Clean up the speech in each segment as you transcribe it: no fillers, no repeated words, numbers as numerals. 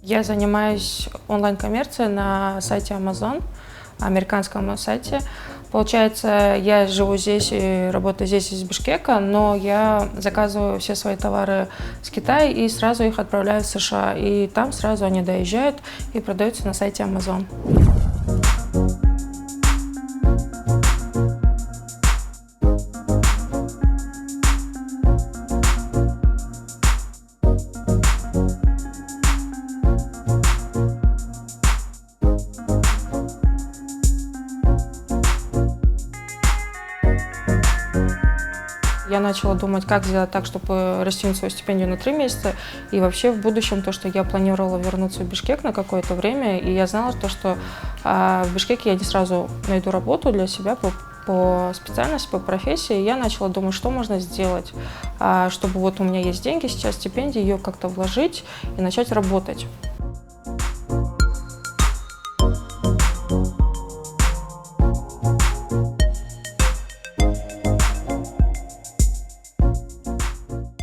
Я занимаюсь онлайн-коммерцией на сайте Amazon, американском сайте. Получается, я живу здесь и работаю здесь из Бишкека, но я заказываю все свои товары с Китая и сразу их отправляю в США. И там сразу они доезжают и продаются на сайте Amazon. Я начала думать, как сделать так, чтобы растянуть свою стипендию на 3 месяца. И вообще в будущем то, что я планировала вернуться в Бишкек на какое-то время. И я знала, что в Бишкеке я не сразу найду работу для себя по специальности, по профессии. И я начала думать, что можно сделать, чтобы вот у меня есть деньги сейчас, стипендия, ее как-то вложить и начать работать.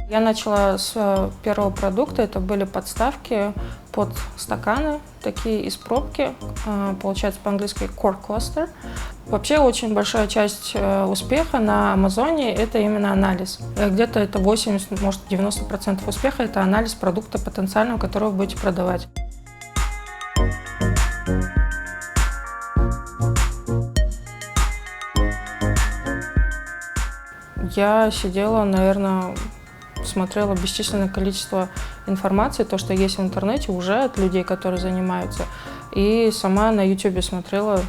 Я начала с первого продукта, это были подставки под стаканы, такие из пробки, получается по-английски cork cluster. Вообще очень большая часть успеха на Амазоне – это именно анализ. Где-то это 80, может 90% успеха – это анализ продукта потенциального, который вы будете продавать. Я сидела, наверное, смотрела бесчисленное количество информации, то, что есть в интернете уже от людей, которые занимаются. И сама на YouTube смотрела,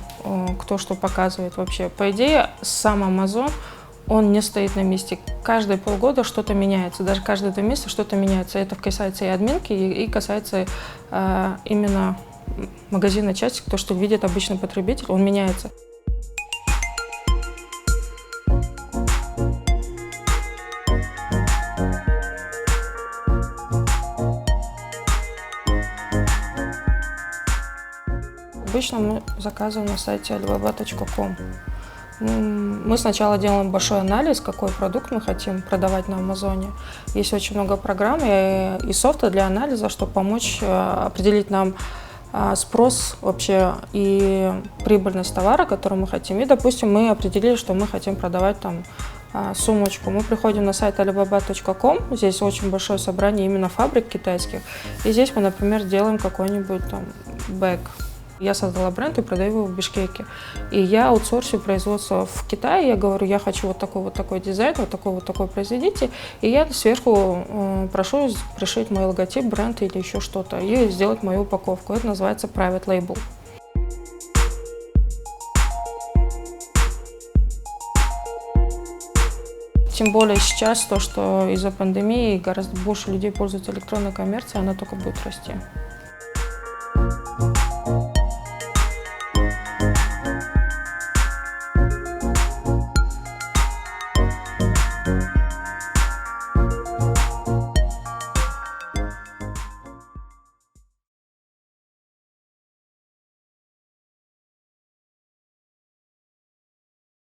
кто что показывает вообще. По идее, сам Amazon, он не стоит на месте. Каждые полгода что-то меняется, даже каждые 2 месяца что-то меняется. Это касается и админки, и касается именно магазинной части, то, что видит обычный потребитель, он меняется. Обычно мы заказываем на сайте alibaba.com. Мы сначала делаем большой анализ, какой продукт мы хотим продавать на Амазоне. Есть очень много программ и софта для анализа, чтобы помочь определить нам спрос вообще и прибыльность товара, который мы хотим. И, допустим, мы определили, что мы хотим продавать там сумочку. Мы приходим на сайт alibaba.com, здесь очень большое собрание именно фабрик китайских. И здесь мы, например, делаем какой-нибудь там бэг. Я создала бренд и продаю его в Бишкеке. И я аутсорсю производство в Китае. Я говорю, я хочу вот такой дизайн, вот такой произведите. И я сверху прошу пришить мой логотип, бренд или еще что-то. И сделать мою упаковку. Это называется Private Label. Тем более сейчас то, что из-за пандемии гораздо больше людей пользуются электронной коммерцией, она только будет расти.